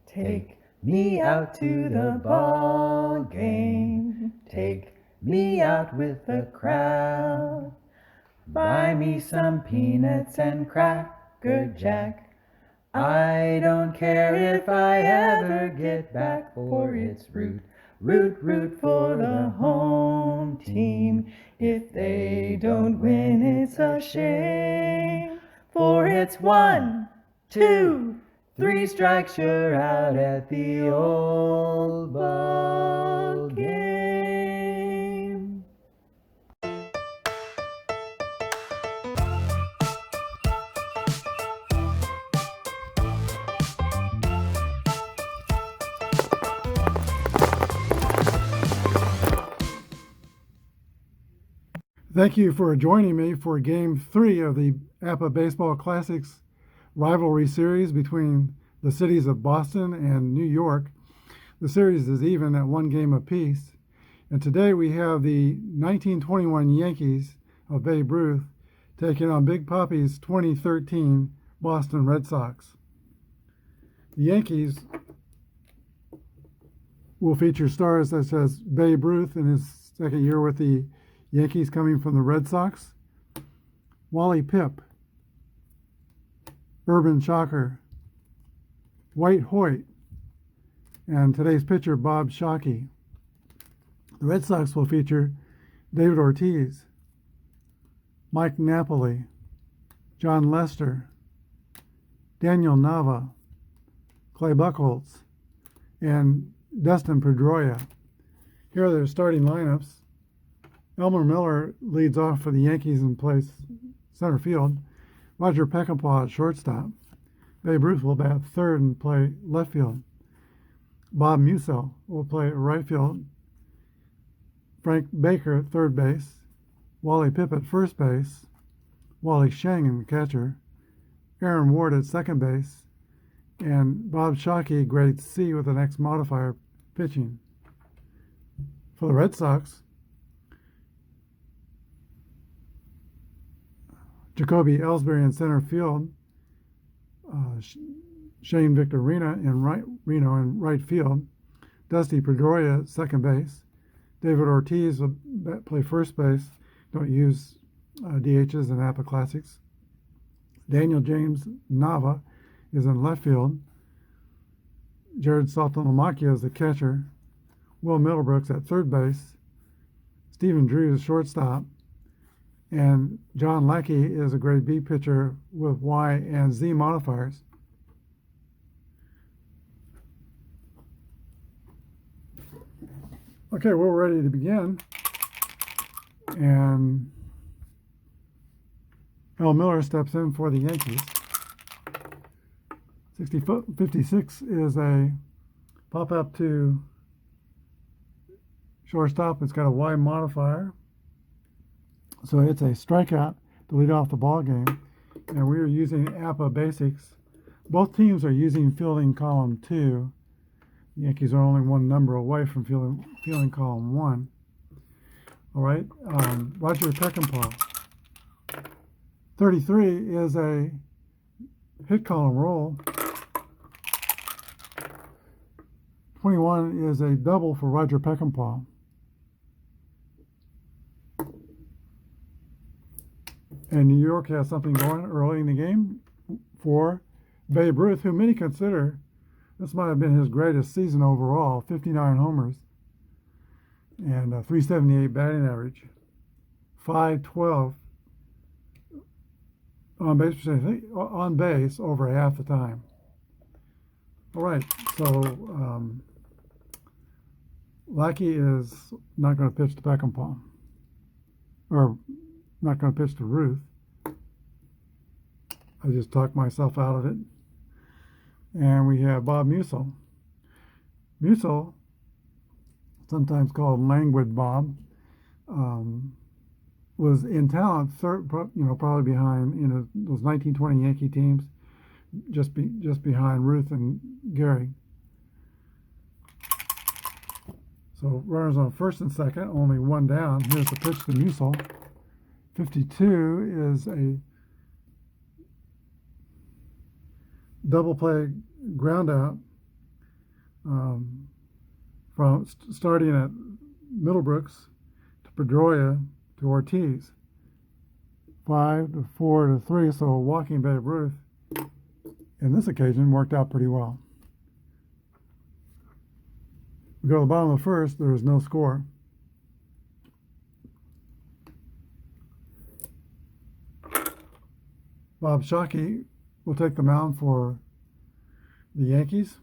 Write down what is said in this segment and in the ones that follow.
Take me out to the ball game. Take me out with the crowd. Buy me some peanuts and Cracker Jack. I don't care if I ever get back, for it's root, root, root for the home team. If they don't win, it's a shame, for it's 1, 2, 3 strikes, you're out at the old ball game. Thank you for joining me for Game 3 of the Apba Baseball Classics rivalry series between the cities of Boston and New York. The series is even at 1 game apiece. And today we have the 1921 Yankees of Babe Ruth taking on Big Papi's 2013 Boston Red Sox. The Yankees will feature stars such as Babe Ruth in his second year with the Yankees, coming from the Red Sox, Wally Pipp, Urban Shocker, White Hoyt, and today's pitcher Bob Shockey. The Red Sox will feature David Ortiz, Mike Napoli, John Lester, Daniel Nava, Clay Buchholz, and Dustin Pedroia. Here are their starting lineups. Elmer Miller leads off for the Yankees and plays center field. Roger Peckinpah at shortstop. Babe Ruth will bat third and play left field. Bob Musil will play right field. Frank Baker at third base. Wally Pipp at first base. Wally Sheng in catcher. Aaron Ward at second base. And Bob Shockey, grade C with an X modifier, pitching. For the Red Sox, Jacoby Ellsbury in center field, Shane Victorino in right field, Dusty Pedroia at second base, David Ortiz will play first base. Don't use DHs in Apba Classics. Daniel James Nava is in left field. Jared Saltalamacchia is the catcher. Will Middlebrooks at third base. Stephen Drew is shortstop. And John Lackey is a grade B pitcher with Y and Z modifiers. Okay, we're ready to begin. And Al Miller steps in for the Yankees. 56 is a pop up to shortstop. It's got a Y modifier. So it's a strikeout to lead off the ball game, and we are using Apba Basics. Both teams are using fielding column 2. The Yankees are only one number away from fielding column 1. All right, Roger Peckinpah. 33 is a hit column roll. 21 is a double for Roger Peckinpah. And New York has something going early in the game for Babe Ruth, who many consider this might have been his greatest season overall. 59 homers and a 378 batting average, 512 on base over half the time. All right, so Lackey is not going to pitch to Peckinpah, or not going to pitch to Ruth. I just talked myself out of it. And we have Bob Musil. Musil, sometimes called Languid Bob, was in talent third, probably behind those 1920 Yankee teams, just behind Ruth and Gehrig. So runners on first and second, only one down. Here's the pitch to Musil. 52 is a double play ground out from starting at Middlebrooks to Pedroia to Ortiz. 5 to 4 to 3, so walking Babe Ruth in this occasion worked out pretty well. We go to the bottom of the first, there is no score. Bob Shockey will take the mound for the Yankees,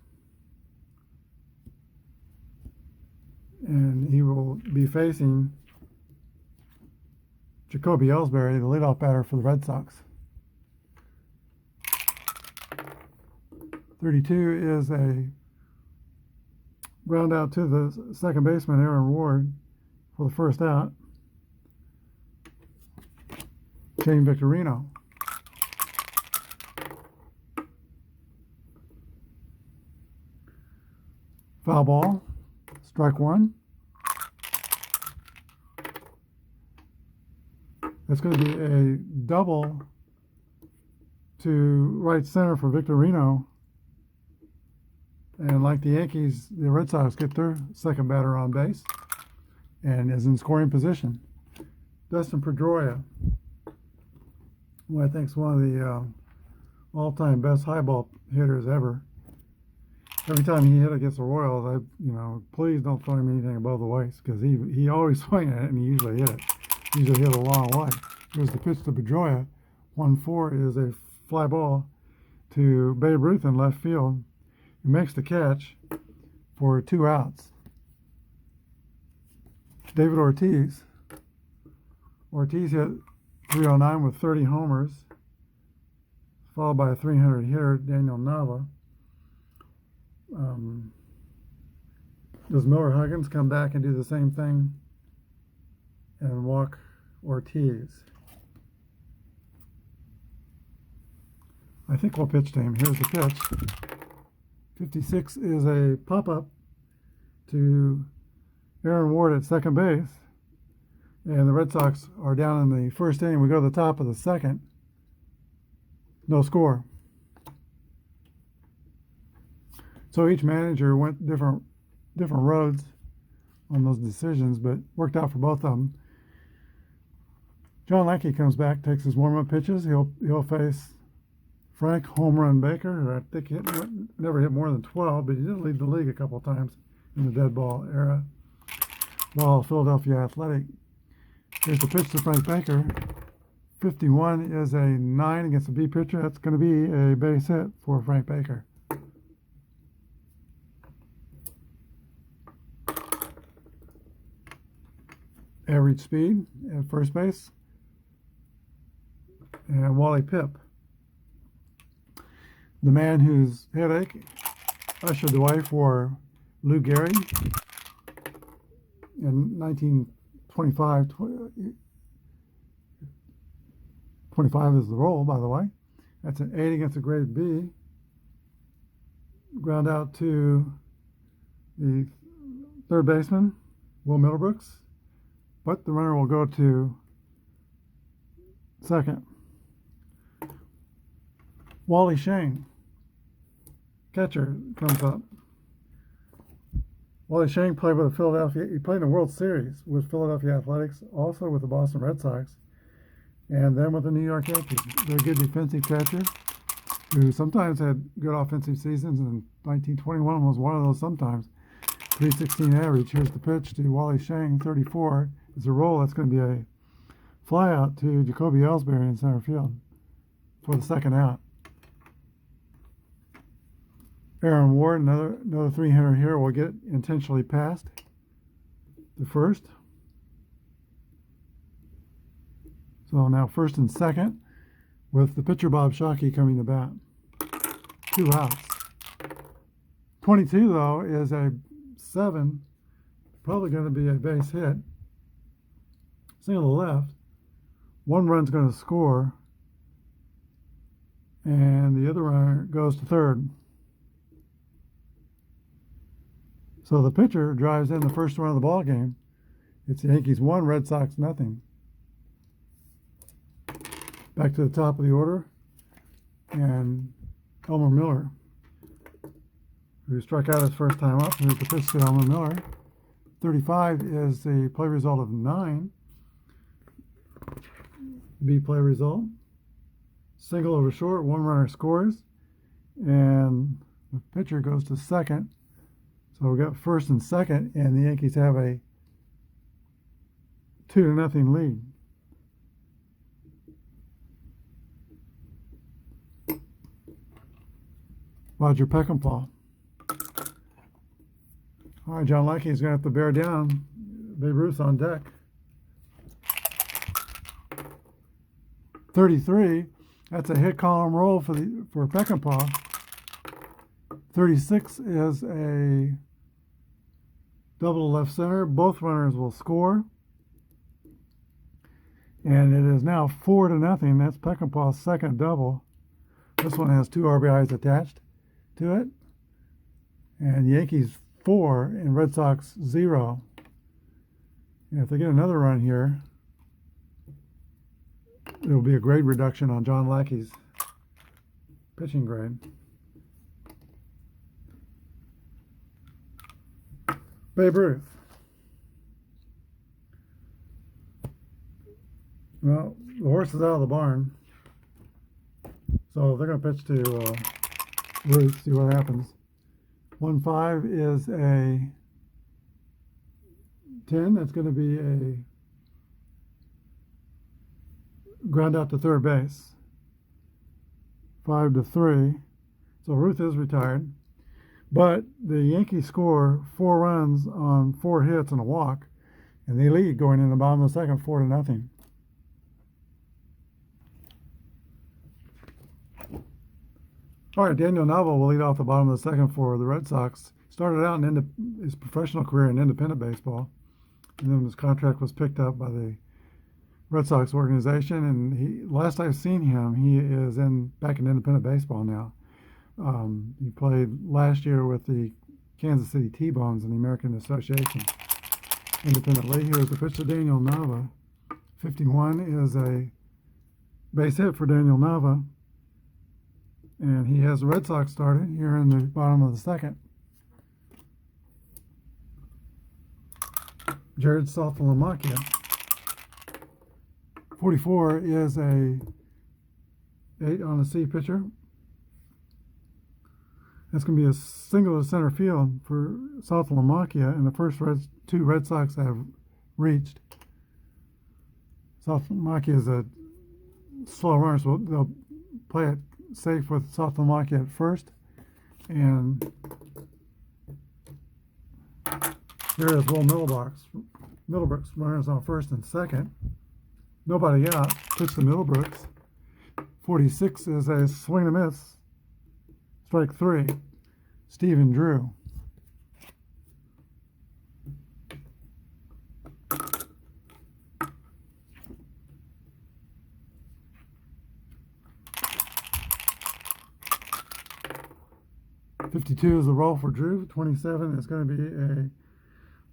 and he will be facing Jacoby Ellsbury, the leadoff batter for the Red Sox. 32 is a ground out to the second baseman, Aaron Ward, for the first out. Shane Victorino. Foul ball, strike one. That's going to be a double to right center for Victorino. And like the Yankees, the Red Sox get their second batter on base and is in scoring position. Dustin Pedroia, who I think is one of the all-time best high ball hitters ever. Every time he hit against the Royals, please don't throw him anything above the waist, because he always swung at it and he usually hit it. Usually hit a long way. Here's the pitch to Pedroia. 1-4 is a fly ball to Babe Ruth in left field. He makes the catch for 2 outs. David Ortiz. Ortiz hit .309 with 30 homers, followed by a .300 hitter, Daniel Nava. Does Miller Huggins come back and do the same thing and walk Ortiz? I think we'll pitch to him. Here's the pitch. 56 is a pop-up to Aaron Ward at second base. And the Red Sox are down in the first inning. We go to the top of the second. No score. So each manager went different roads on those decisions, but worked out for both of them. John Lackey comes back, takes his warm-up pitches. He'll face Frank Home Run Baker, who I think never hit more than 12, but he did lead the league a couple of times in the dead ball era. While Philadelphia Athletic. Here's the pitch to Frank Baker. 51 is a 9 against a B pitcher. That's going to be a base hit for Frank Baker. Average speed at first base. And Wally Pipp, the man whose headache ushered the way for Lou Gehrig in 1925. 25 is the roll, by the way. That's an 8 against a grade B. Ground out to the third baseman, Will Middlebrooks. But the runner will go to second. Wally Shane, catcher, comes up. Wally Shane played with he played in the World Series with Philadelphia Athletics, also with the Boston Red Sox, and then with the New York Yankees. They're a good defensive catcher who sometimes had good offensive seasons, and 1921 was one of those sometimes. 316 average. Here's the pitch to Wally Shane, 34. It's a roll. That's going to be a fly out to Jacoby Ellsbury in center field for the second out. Aaron Ward, another 300 here, will get intentionally past the first. So now first and second with the pitcher Bob Shockey coming to bat. 2 outs. 22, though, is a 7, probably going to be a base hit. Single to left. 1 run's going to score, and the other runner goes to third. So the pitcher drives in the first run of the ball game. It's the Yankees 1, Red Sox nothing. Back to the top of the order, and Elmer Miller. who struck out his first time up. Here's the pitch to Elmer Miller. 35 is the play result of 9. B play result. Single over short, one runner scores, and the pitcher goes to second. So we got first and second, and the Yankees have a 2-0 lead. Roger Peckinpah. All right, John Lackey is going to have to bear down. Babe Ruth on deck. 33. That's a hit column roll for Peckinpah. 36 is a double to left center. Both runners will score. And it is now 4-0. That's Peckinpah's second double. This one has 2 RBIs attached to it. And Yankees 4 and Red Sox 0. And if they get another run here, it will be a grade reduction on John Lackey's pitching grade. Babe Ruth. Well, the horse is out of the barn, so they're going to pitch to Ruth, see what happens. 1-5 is a 10. That's going to be a ground out to third base. 5-3. So Ruth is retired. But the Yankees score 4 runs on 4 hits and a walk, and they lead going in the bottom of the second 4-0. All right, Daniel Nava will lead off the bottom of the second for the Red Sox. Started out in his professional career in independent baseball, and then his contract was picked up by the Red Sox organization. And last I've seen him, he is back in independent baseball now. He played last year with the Kansas City T-Bones in the American Association independently. Here's the pitch to Daniel Nava. 51 is a base hit for Daniel Nava. And he has the Red Sox started here in the bottom of the second. Jared Saltalamacchia. 44 is a 8 on the C pitcher. That's going to be a single to center field for Saltalamacchia, and the first 2 Red Sox have reached. Saltalamacchia is a slow runner, so they'll play it safe with Saltalamacchia at first. And here is Will Middlebrooks runners on first and second. Nobody out. Pitch to Middlebrooks. 46 is a swing and a miss. Strike 3. Stephen Drew. .52 is the roll for Drew. 27 is going to be a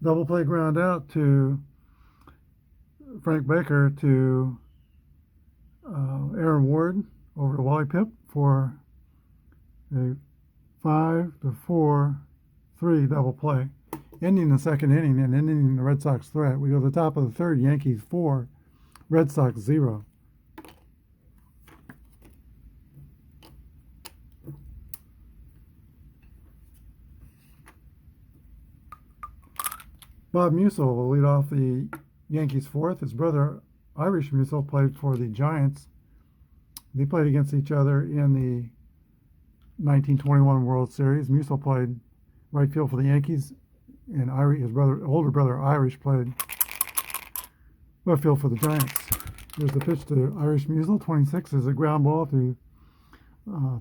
double play ground out to Frank Baker to Aaron Ward over to Wally Pipp for a 5-4-3 double play, ending the second inning and ending the Red Sox threat. We go to the top of the third. Yankees 4, Red Sox 0. Bob Musil will lead off the Yankees fourth. His brother, Irish Musil, played for the Giants. They played against each other in the 1921 World Series. Musil played right field for the Yankees, and his older brother, Irish, played left field for the Giants. There's the pitch to Irish Musil. 26 is a ground ball to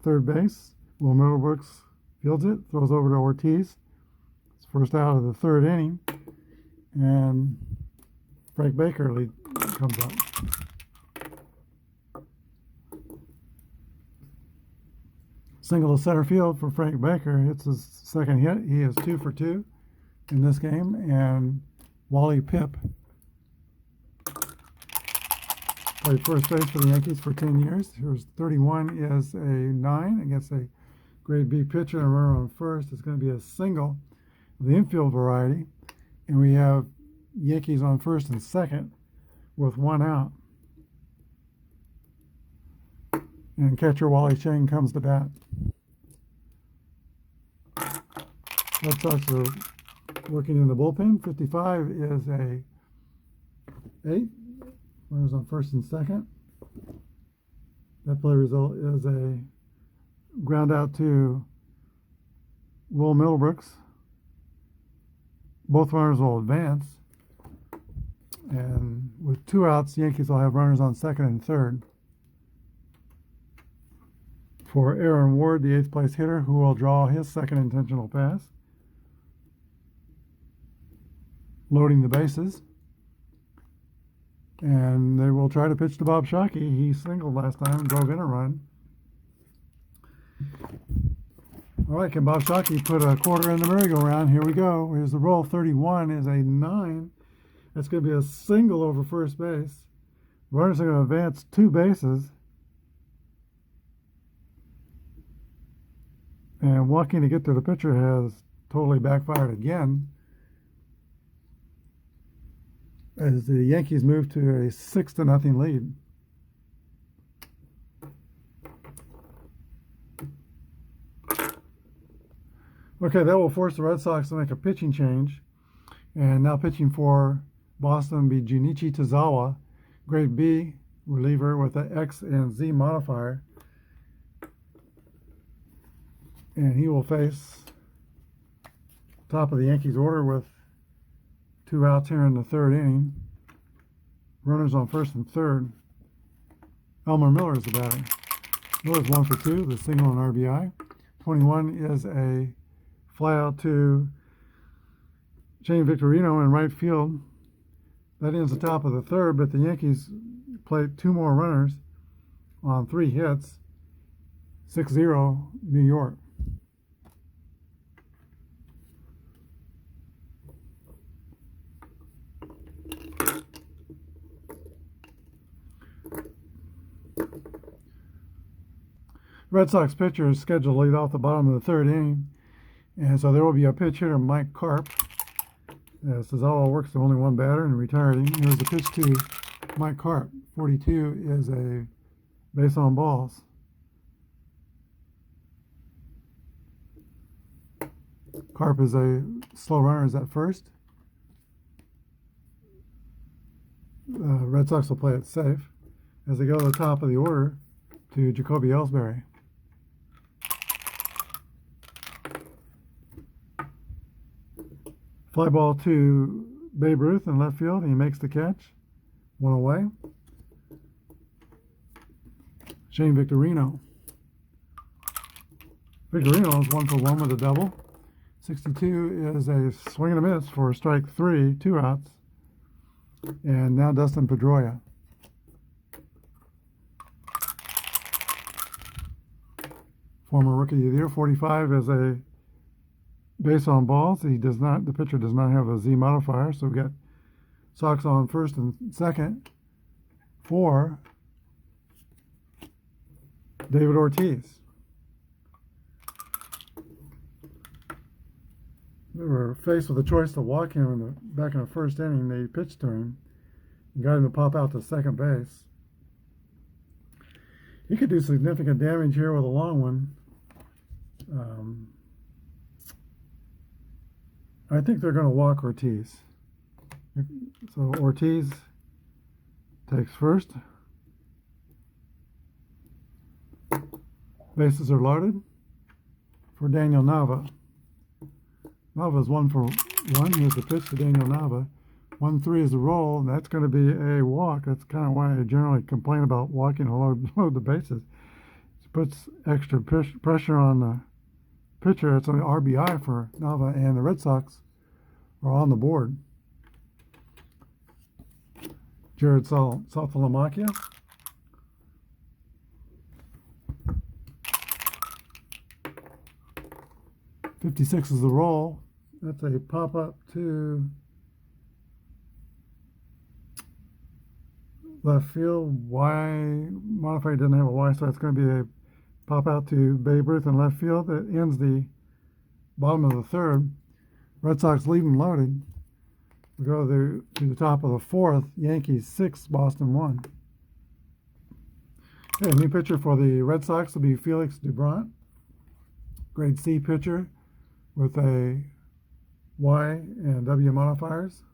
third base. Will Middlebrooks fields it, throws over to Ortiz. It's first out of the third inning. And Frank Baker comes up. Single to center field for Frank Baker. It's his second hit. He is 2 for 2 in this game. And Wally Pipp played first base for the Yankees for 10 years. Here's 31 is a 9 against a grade B pitcher and a runner on first. It's going to be a single, the infield variety. And we have Yankees on first and second with one out. And catcher Wally Chang comes to bat. Red Sox are working in the bullpen. 55 is a 8. Runners on first and second. That play result is a ground out to Will Middlebrooks. Both runners will advance. And with 2 outs, the Yankees will have runners on second and third. For Aaron Ward, the 8th place hitter, who will draw his second intentional pass. Loading the bases. And they will try to pitch to Bob Shockey. He singled last time and drove in a run. All right, can Bob Shockey put a quarter in the merry-go-round? Here we go. Here's the roll. 31 is a 9. That's going to be a single over first base. Runners are going to advance 2 bases. And walking to get to the pitcher has totally backfired again, as the Yankees move to a 6-0 lead. Okay, that will force the Red Sox to make a pitching change. And now pitching for Boston will be Junichi Tozawa, grade B reliever with an X and Z modifier. And he will face top of the Yankees order with 2 outs here in the 3rd inning. Runners on first and third. Elmer Miller is the batter. Miller's 1 for 2, the single and RBI. 21 is a fly out to Shane Victorino in right field. That ends the top of the 3rd, but the Yankees play 2 more runners on 3 hits. 6-0 New York. Red Sox pitcher is scheduled to lead off the bottom of the 3rd inning, and so there will be a pitch hitter, Mike Karp. Tozawa works with only 1 batter and retired him. Here's the pitch to Mike Karp. 42 is a base on balls. Karp is a slow runner, is at first. Red Sox will play it safe as they go to the top of the order to Jacoby Ellsbury. Fly ball to Babe Ruth in left field. He makes the catch. 1 away. Shane Victorino. Victorino is 1 for 1 with a double. 62 is a swing and a miss for strike 3, 2 outs. And now Dustin Pedroia. Former Rookie of the Year. 45 is a base on balls. The pitcher does not have a Z modifier, so we got Sox on first and second for David Ortiz. They were faced with a choice to walk him back in the 1st inning. They pitched to him and got him to pop out to second base. He could do significant damage here with a long one. I think they're going to walk Ortiz. So Ortiz takes first. Bases are loaded for Daniel Nava. Nava's 1 for 1. Here's the pitch to Daniel Nava. 1-3 is the roll, and that's going to be a walk. That's kind of why I generally complain about walking to load the bases. It puts extra pressure on the pitcher. It's an RBI for Nava, and the Red Sox are on the board. Jared Saltalamacchia. .56 is the roll. That's a pop-up to left field. Y modifier doesn't have a Y, so that's going to be a pop out to Babe Ruth in left field. That ends the bottom of the third. Red Sox lead and loaded. We go to the top of the fourth. Yankees 6, Boston 1. Okay, new pitcher for the Red Sox will be Felix Dubront. Grade C pitcher with a Y and W modifiers.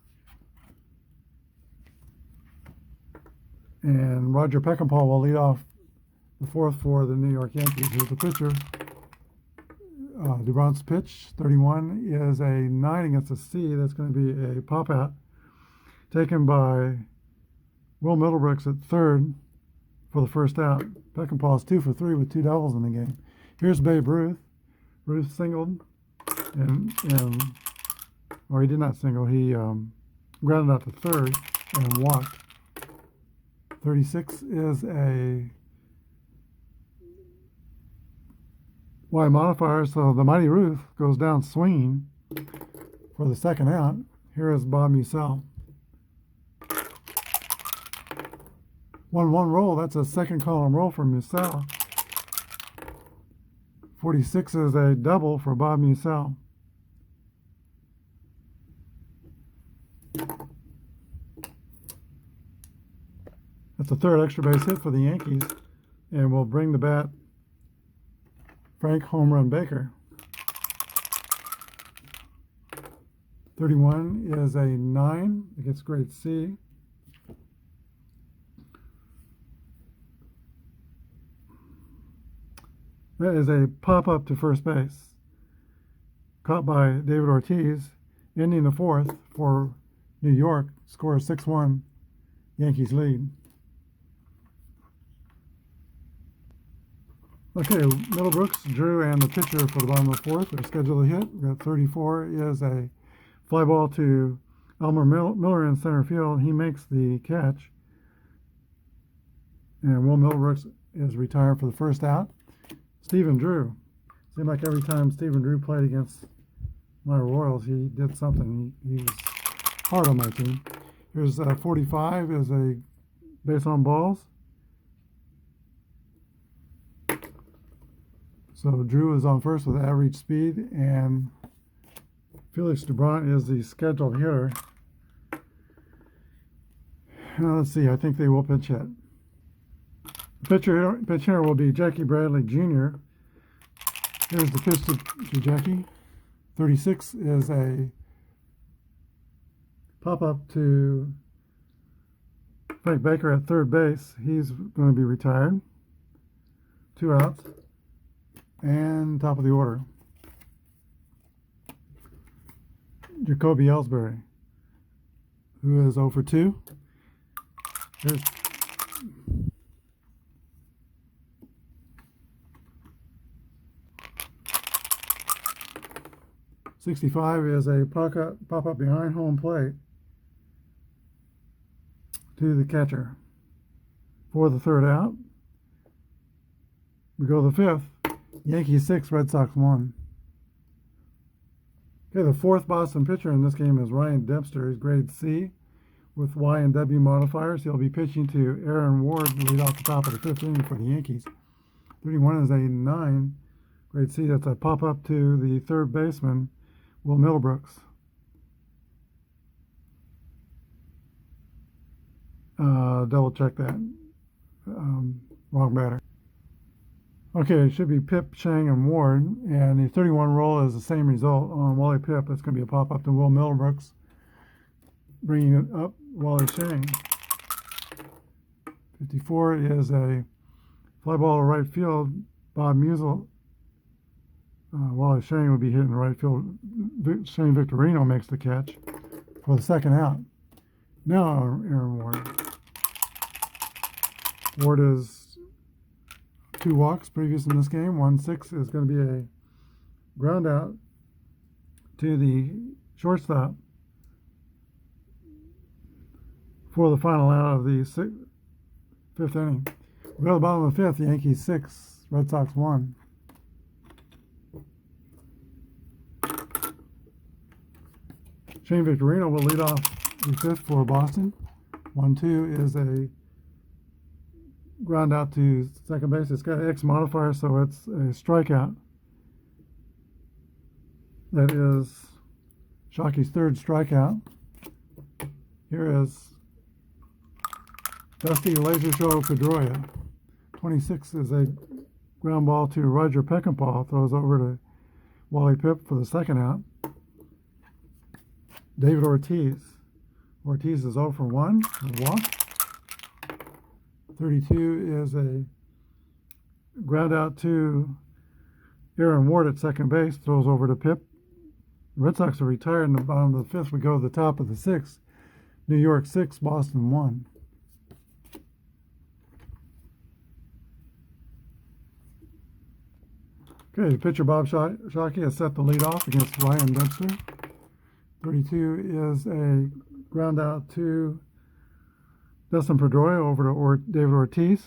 And Roger Peckinpah will lead off the fourth for the New York Yankees. Here's the pitcher. Dubront's pitch, 31, is a 9 against a C. That's going to be a pop-out taken by Will Middlebrooks at third for the first out. Peckinpah's 2 for 3 with 2 doubles in the game. Here's Babe Ruth. Ruth singled, or he did not single. He grounded out to third and walked. 36 is a Y modifier, so the mighty Ruth goes down swinging for the second out. Here is Bob Musell. 1-1 roll, that's a second column roll for Musell. 46 is a double for Bob Musell. That's the third extra base hit for the Yankees, and will bring the bat Frank Home Run Baker. 31 is a 9 against grade C. That is a pop-up to first base, caught by David Ortiz, ending the fourth for New York. Score 6-1, Yankees lead. Okay, Middlebrooks, Drew, and the pitcher for the bottom of the fourth are scheduled to hit. We've got 34 is a fly ball to Elmer Miller in center field. He makes the catch. And Will Middlebrooks is retired for the first out. Stephen Drew. Seemed like every time Stephen Drew played against my Royals, he did something. He was hard on my team. Here's 45 is a base on balls. So Drew is on first with average speed, and Felix Dubront is the scheduled hitter. Now let's see, I think they will pitch hit. Pitch hitter will be Jackie Bradley Jr. Here's the pitch to Jackie. 36 is a pop-up to Frank Baker at third base. He's going to be retired. 2 outs. And top of the order, Jacoby Ellsbury, who is 0 for 2. Here's 65 is a pop-up behind home plate to the catcher for the third out. We go to the fifth. Yankees 6, Red Sox 1. Okay, the fourth Boston pitcher in this game is Ryan Dempster. He's grade C with Y and W modifiers. He'll be pitching to Aaron Ward, lead off the top of the fifth inning for the Yankees. 31 is a 9, grade C. That's a pop-up to the third baseman, Will Middlebrooks. Double check that. Wrong batter. Okay, it should be Pip, Chang, and Ward, and the 31 roll is the same result on Wally Pip. That's going to be a pop-up to Will Middlebrooks, bringing it up Wally Chang. 54 is a fly ball to right field. Bob Musial. Wally Chang will be hitting right field. Shane Victorino makes the catch for the second out. Now Aaron Ward. Ward is 2 walks previous in this game. 1-6 is going to be a ground out to the shortstop for the final out of the fifth inning. We go to the bottom of the fifth. Yankees 6, Red Sox 1. Shane Victorino will lead off the fifth for Boston. 1-2 is a ground out to second base. It's got X modifier, so it's a strikeout. That is Shockey's third strikeout. Here is Dusty Laser Show Pedroia. 26 is a ground ball to Roger Peckinpah. Throws over to Wally Pipp for the second out. David Ortiz. Ortiz is 0 for 1. A walk. 32 is a ground out to Aaron Ward at second base. Throws over to Pipp. The Red Sox are retired in the bottom of the fifth. We go to the top of the sixth. New York 6, Boston 1. Okay, the pitcher Bob Shockey has set the lead off against Ryan Dempster. 32 is a ground out to Dustin Pedroia over to David Ortiz.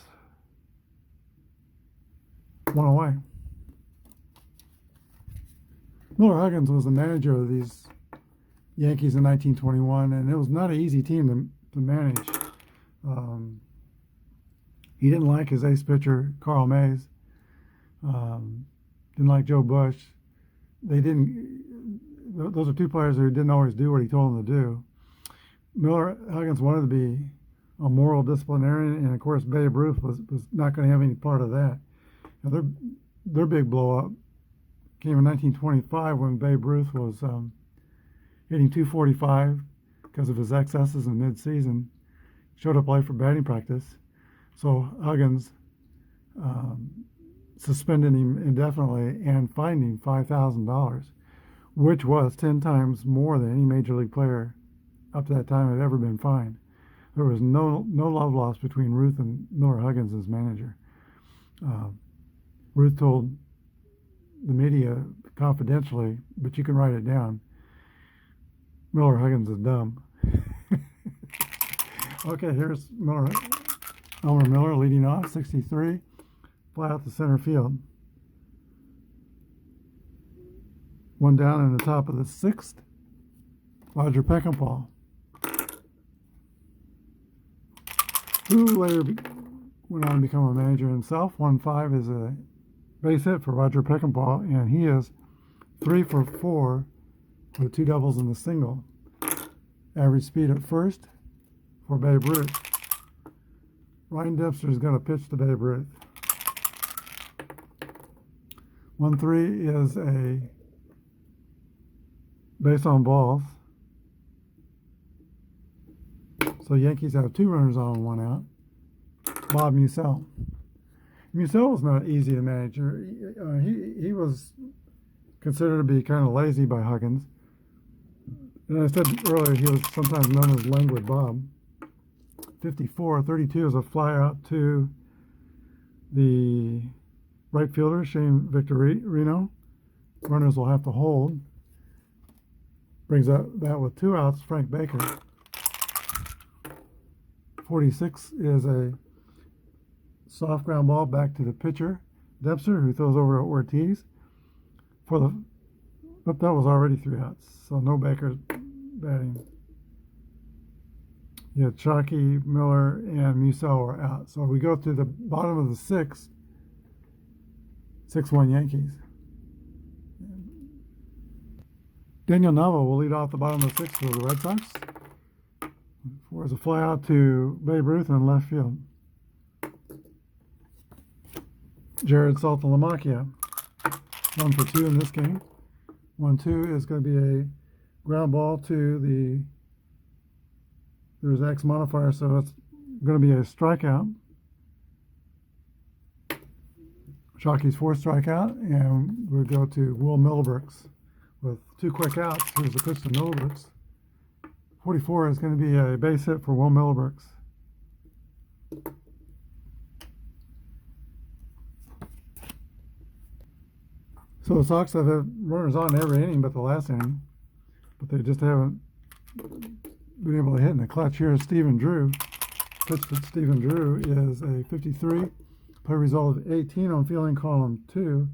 1 away. Miller Huggins was the manager of these Yankees in 1921, and it was not an easy team to manage. He didn't like his ace pitcher, Carl Mays. Didn't like Joe Bush. Those are two players who didn't always do what he told them to do. Miller Huggins wanted to be a moral disciplinarian, and of course Babe Ruth was not going to have any part of that. Now, their big blow up came in 1925 when Babe Ruth was hitting 245 because of his excesses in mid-season. Showed up late for batting practice, so Huggins suspended him indefinitely and fined him $5,000, which was 10 times more than any major league player up to that time had ever been fined. There was no love lost between Ruth and Miller Huggins as manager. Ruth told the media confidentially, but you can write it down, Miller Huggins is dumb. Okay, here's Elmer Miller leading off, 63, fly out to center field. One down in the top of the sixth, Roger Peckinpah, who later went on to become a manager himself. 1-5 is a base hit for Roger Peckinpah, and he is 3 for 4 with 2 doubles and a single. Average speed at first for Babe Ruth. Ryan Dempster is going to pitch to Babe Ruth. 1-3 is a base on balls. So Yankees have 2 runners on, 1 out. Bob Musell. Musell was not easy to manage. He was considered to be kind of lazy by Huggins. And I said earlier he was sometimes known as Languid Bob. 54, 32 is a fly out to the right fielder, Shane Victorino. Runners will have to hold. Brings up that with 2 outs, Frank Baker. 46 is a soft ground ball back to the pitcher, Dempster, who throws over to Ortiz. But that was already 3 outs, so no Baker batting. You had Shockey, Miller, and Musell are out. So we go to the bottom of the 6th, 6-1 Yankees. Daniel Nava will lead off the bottom of the 6th for the Red Sox. There's a fly out to Babe Ruth in left field. Jared Saltalamacchia, 1 for 2 in this game. 1-2 is going to be a ground ball to there's X modifier, so it's going to be a strikeout. Shockey's 4th strikeout, and we'll go to Will Middlebrooks with 2 quick outs. Here's the pitch to Middlebrooks. 44 is going to be a base hit for Will Middlebrooks. So the Sox have had runners on every inning but the last inning, but they just haven't been able to hit in the clutch. Here is Stephen Drew. Pitch to Stephen Drew is a 53. Play result of 18 on fielding column 2.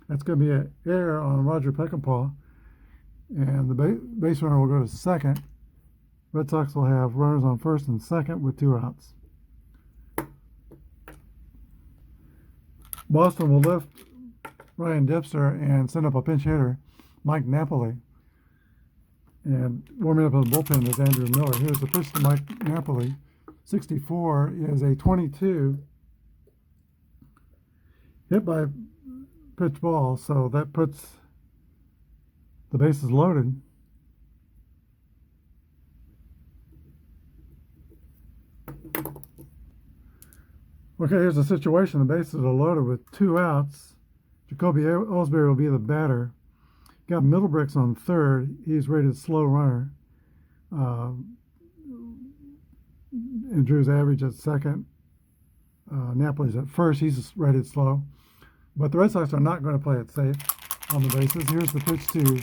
That's going to be an error on Roger Peckinpah, and the base runner will go to second. Red Sox will have runners on first and second with 2 outs. Boston will lift Ryan Dipster and send up a pinch hitter, Mike Napoli. And warming up in the bullpen is Andrew Miller. Here's the pitch to Mike Napoli. 64 is a 22 hit by pitch ball, so that puts the bases loaded. Okay, here's the situation. The bases are loaded with 2 outs. Jacoby Ellsbury will be the batter. Got Middlebrooks on third. He's rated slow runner. And Drew's average at second. Napoli's at first. He's rated slow. But the Red Sox are not going to play it safe on the bases. Here's the pitch to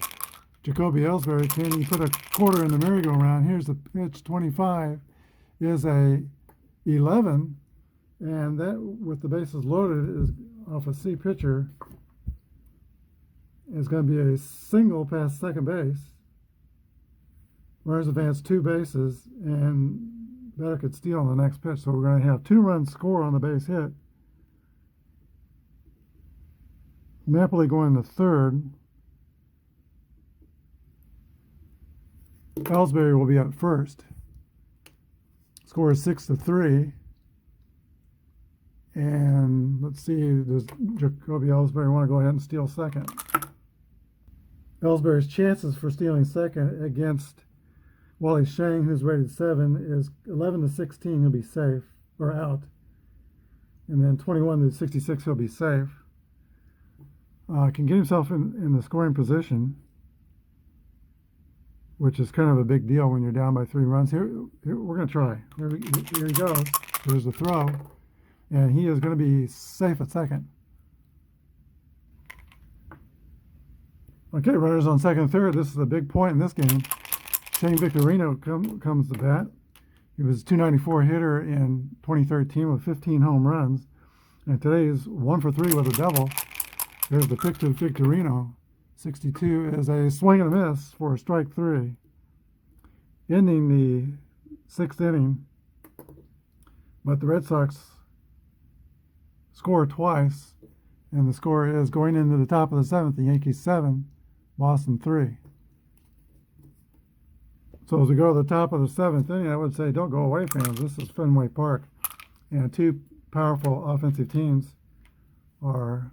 Jacoby Ellsbury. Can he put a quarter in the merry-go-round? Here's the pitch. 25 is a 11. And that, with the bases loaded, is off a C pitcher. Is going to be a single past second base. Runners advance 2 bases, and batter could steal on the next pitch. So we're going to have 2 runs score on the base hit. Napoli going to third. Ellsbury will be at first. Score is 6-3. And let's see, does Jacoby Ellsbury want to go ahead and steal second? Ellsbury's chances for stealing second against Wally Shang, who's rated 7, is 11-16. He'll be safe or out, and then 21-66. He'll be safe. Can get himself in the scoring position, which is kind of a big deal when you're down by 3 runs. Here we're going to try. Here he goes. There's the throw, and he is going to be safe at second. Okay, runners on second and third. This is a big point in this game. Shane Victorino comes to bat. He was a .294 hitter in 2013 with 15 home runs. And today is 1 for 3 with a double. There's the pitch to Victorino. 62 is a swing and a miss for strike 3. Ending the 6th inning. But the Red Sox score twice. And the score is going into the top of the 7th, the Yankees 7, Boston 3. So as we go to the top of the 7th inning, I would say don't go away, fans. This is Fenway Park. And 2 powerful offensive teams are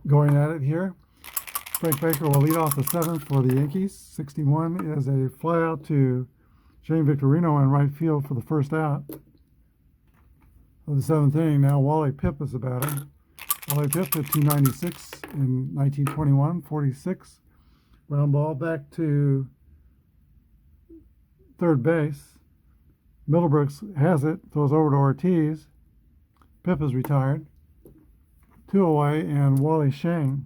going at it here. Frank Baker will lead off the 7th for the Yankees. 61 is a flyout to Shane Victorino in right field for the first out of the 7th inning. Now Wally Pipp is the batter. Wally Pipp hit .296 in 1921, 46. Ground ball back to third base. Middlebrooks has it, throws over to Ortiz. Pipp is retired. 2 away, and Wally Shang,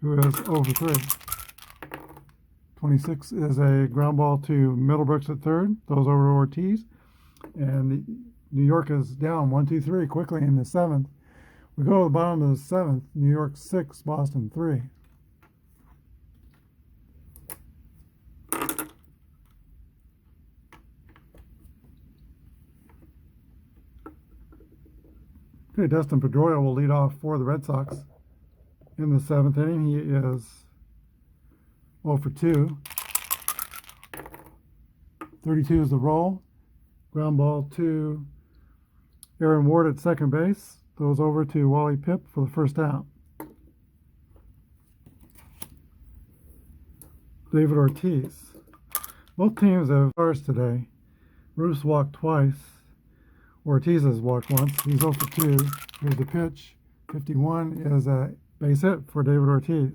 who is over 3. 26 is a ground ball to Middlebrooks at third, throws over to Ortiz. And New York is down 1-2-3 quickly in the 7th. We go to the bottom of the 7th, New York 6, Boston 3. Okay, Dustin Pedroia will lead off for the Red Sox in the 7th inning. He is 0 for 2. 32 is the roll. Ground ball to Aaron Ward at second base. Throws over to Wally Pipp for the first out. David Ortiz. Both teams have stars today. Ruth walked twice. Ortiz has walked once. He's 0 for 2. Here's the pitch. 51 is a base hit for David Ortiz.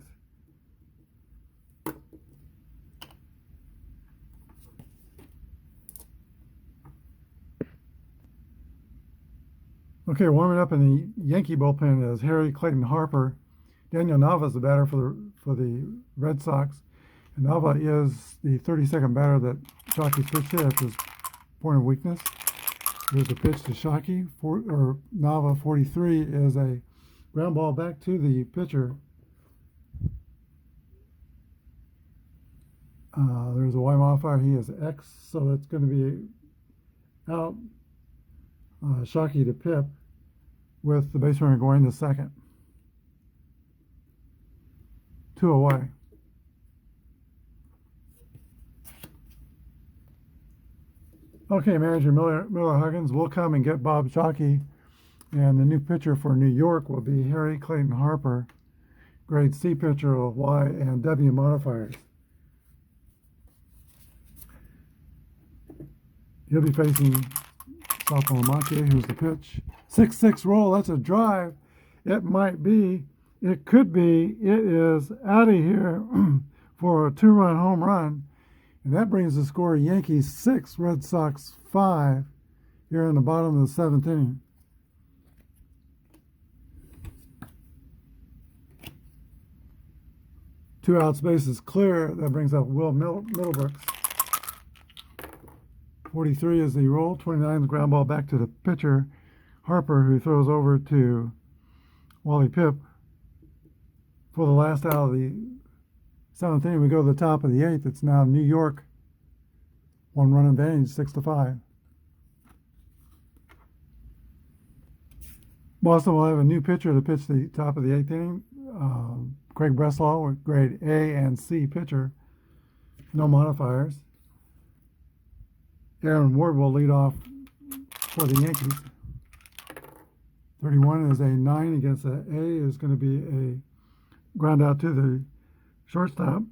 Okay, warming up in the Yankee bullpen is Harry Clayton Harper. Daniel Nava is the batter for the Red Sox. And Nava is the 32nd batter that Shockey's pitched to. That's his point of weakness. Here's a pitch to Shockey. Nava 43 is a ground ball back to the pitcher. There's a Y modifier. He is X, so that's going to be out. Shockey to Pipp. with the base runner going to second. 2 away. Okay, manager Miller Huggins will come and get Bob Shockey, and the new pitcher for New York will be Harry Clayton Harper, grade C pitcher with Y and W modifiers. He'll be facing Sophomore Montier, who's the pitch. 6-6 roll, that's a drive. It might be, it could be, it is out of here for a 2-run home run. And that brings the score Yankees 6, Red Sox 5 here in the bottom of the 7th inning. Two outs, bases clear. That brings up Will Middlebrooks. 43 is the roll. 29 the ground ball back to the pitcher, Harper, who throws over to Wally Pipp. For the last out of the 7th inning, we go to the top of the 8th. It's now New York. 1-run advantage, 6-5. Boston will have a new pitcher to pitch the top of the 8th inning. Craig Breslau, grade A and C pitcher. No modifiers. Aaron Ward will lead off for the Yankees. 31 is a 9 against a A. Is going to be a ground out to the shortstop,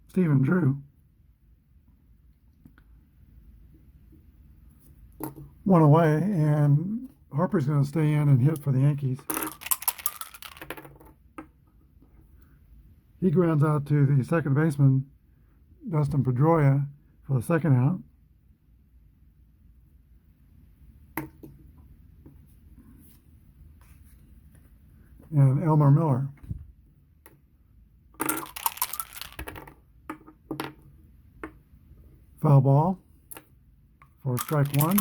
Stephen Drew. 1 away, and Harper's going to stay in and hit for the Yankees. He grounds out to the second baseman, Dustin Pedroia, for the second out. And Elmer Miller. Foul ball for strike 1.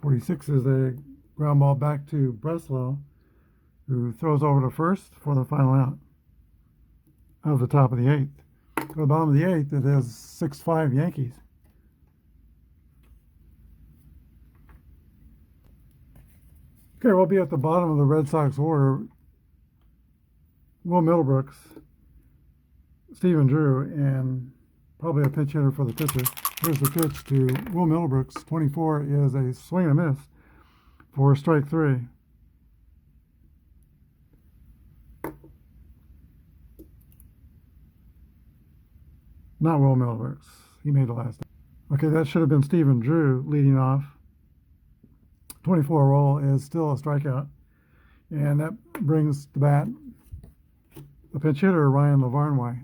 46 is a ground ball back to Breslau, who throws over to first for the final out of the top of the 8th. To the bottom of the 8th, it is 6-5 Yankees. Okay, we'll be at the bottom of the Red Sox order. Will Middlebrooks, Stephen Drew, and probably a pinch hitter for the pitcher. Here's the pitch to Will Middlebrooks. 24 is a swing and a miss for strike 3. Not Will Middlebrooks. He made the last. Okay, that should have been Stephen Drew leading off. 24 roll is still a strikeout. And that brings the bat the pinch hitter, Ryan Lavarnway.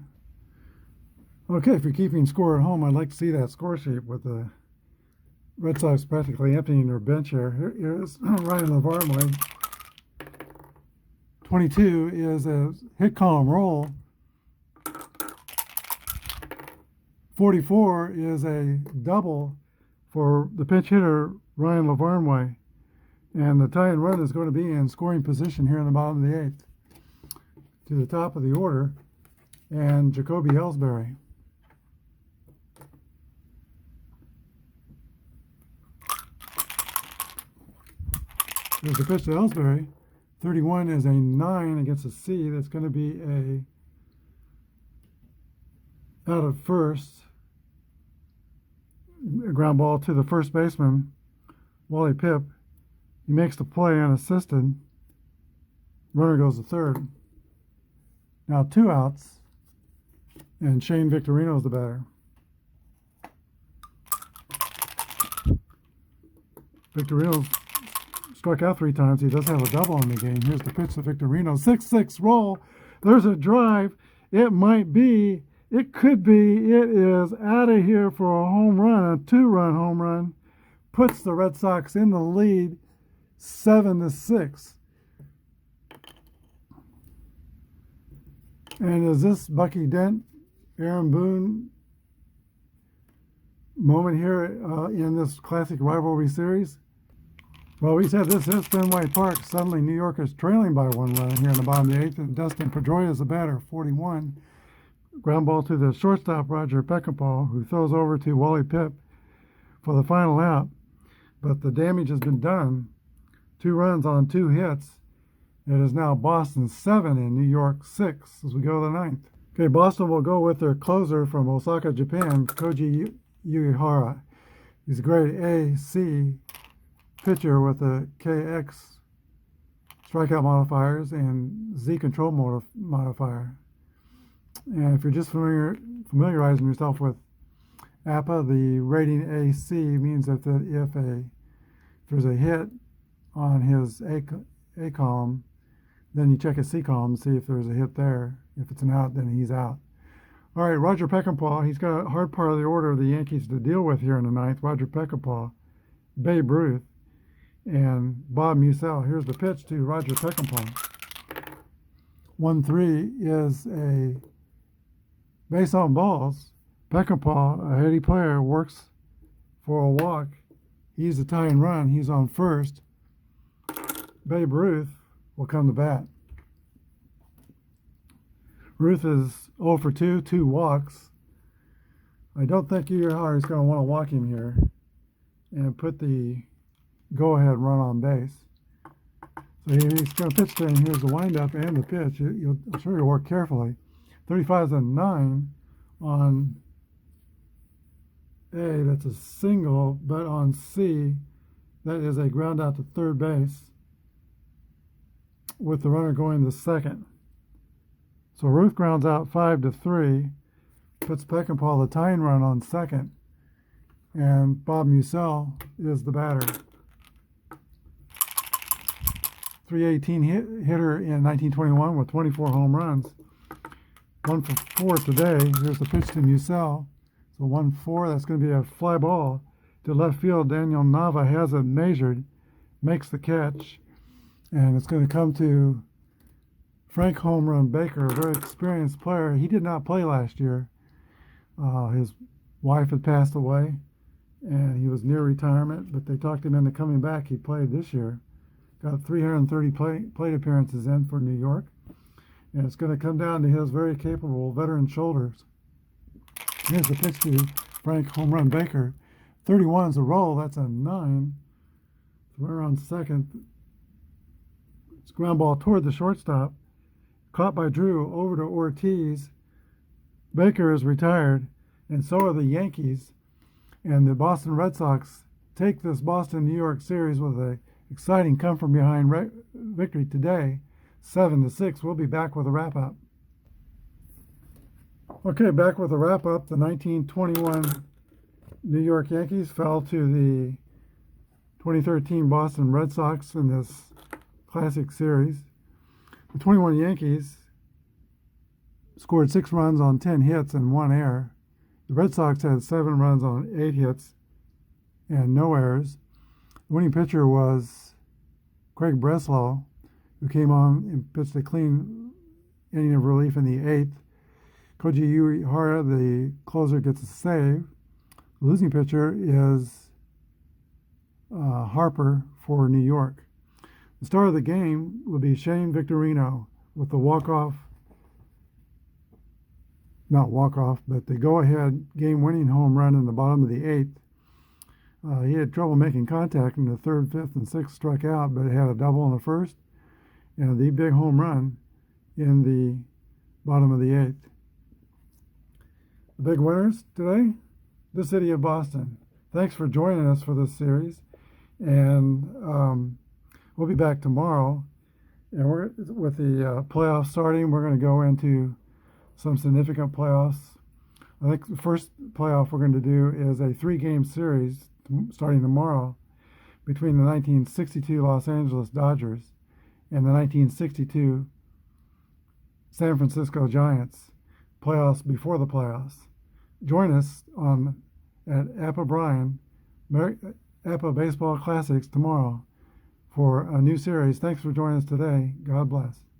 Okay, if you're keeping score at home, I'd like to see that score sheet with the Red Sox practically emptying their bench here. Here's Ryan Lavarnway. 22 is a hit column roll. 44 is a double for the pinch hitter, Ryan Lavarnway. And the tie-in run is going to be in scoring position here in the bottom of the 8th. To the top of the order, and Jacoby Ellsbury. There's the pitch to Ellsbury. 31 is a 9 against a C. That's going to be a out of first. A ground ball to the first baseman, Wally Pipp. He makes the play unassisted. Runner goes to third. Now 2 outs, and Shane Victorino is the batter. Victorino struck out 3 times. He does have a double in the game. Here's the pitch to Victorino. 6-6 roll. There's a drive. It might be. It could be. It is out of here for a home run, a 2-run home run. Puts the Red Sox in the lead, 7-6. And is this Bucky Dent, Aaron Boone moment here in this classic rivalry series? Well, we said this is Fenway Park. Suddenly New York is trailing by 1 run here in the bottom of the 8th. And Dustin Pedroia is the batter, 41. Ground ball to the shortstop, Roger Peckinpah, who throws over to Wally Pipp for the final out. But the damage has been done. 2 runs on 2 hits. It is now Boston 7 and New York 6 as we go to the 9th. Okay, Boston will go with their closer from Osaka, Japan, Koji Uehara. He's a grade A-C pitcher with a KX strikeout modifiers and Z control modifier. And if you're just familiarizing yourself with Apba, the rating AC means that if there's a hit on his A column, then you check his C column to see if there's a hit there. If it's an out, then he's out. All right, Roger Peckinpah. He's got a hard part of the order of the Yankees to deal with here in the 9th. Roger Peckinpah, Babe Ruth, and Bob Musell. Here's the pitch to Roger Peckinpah. 1-3 is a base on balls. Peckinpah, a heady player, works for a walk. He's a tying run. He's on first. Babe Ruth will come to bat. Ruth is 0 for 2, 2 walks. I don't think Uehara is going to want to walk him here and put the go-ahead run on base. So he's going to pitch to him. Here's the windup and the pitch. I'm sure you'll work carefully. 35 and 9 on A, that's a single, but on C, that is a ground out to third base with the runner going to second. So Ruth grounds out 5-3, puts Peckinpah the tying run on second, and Bob Musell is the batter. 318 hitter in 1921 with 24 home runs. 1 for 4 today. Here's the pitch to Musell. So 1-4, that's going to be a fly ball to left field. Daniel Nava has it measured, makes the catch, and it's going to come to Frank Home Run Baker, a very experienced player. He did not play last year. His wife had passed away, and he was near retirement, but they talked him into coming back. He played this year. Got 330 plate appearances in for New York, and it's going to come down to his very capable veteran shoulders. Here's the pitch to Frank Home Run Baker. 31 is a roll. That's a 9. Runner on second. It's ground ball toward the shortstop. Caught by Drew, over to Ortiz. Baker is retired, and so are the Yankees. And the Boston Red Sox take this Boston-New York series with an exciting come-from-behind victory today, 7-6. We'll be back with a wrap-up. Okay, back with a wrap-up. The 1921 New York Yankees fell to the 2013 Boston Red Sox in this classic series. The 21 Yankees scored 6 runs on 10 hits and 1 error. The Red Sox had 7 runs on 8 hits and no errors. The winning pitcher was Craig Breslow, who came on and pitched a clean inning of relief in the 8th. Koji Uehara, the closer, gets a save. The losing pitcher is Harper for New York. The star of the game will be Shane Victorino with the the go-ahead game-winning home run in the bottom of the 8th. He had trouble making contact in the 3rd, 5th, and 6th, struck out, but had a double in the 1st and the big home run in the bottom of the 8th. The big winners today, the city of Boston. Thanks for joining us for this series, and we'll be back tomorrow. And with the playoffs starting, we're going to go into some significant playoffs. I think the first playoff we're going to do is a 3-game series starting tomorrow between the 1962 Los Angeles Dodgers and the 1962 San Francisco Giants. Playoffs before the playoffs. Join us at Apba Apba Baseball Classics tomorrow for a new series. Thanks for joining us today. God bless.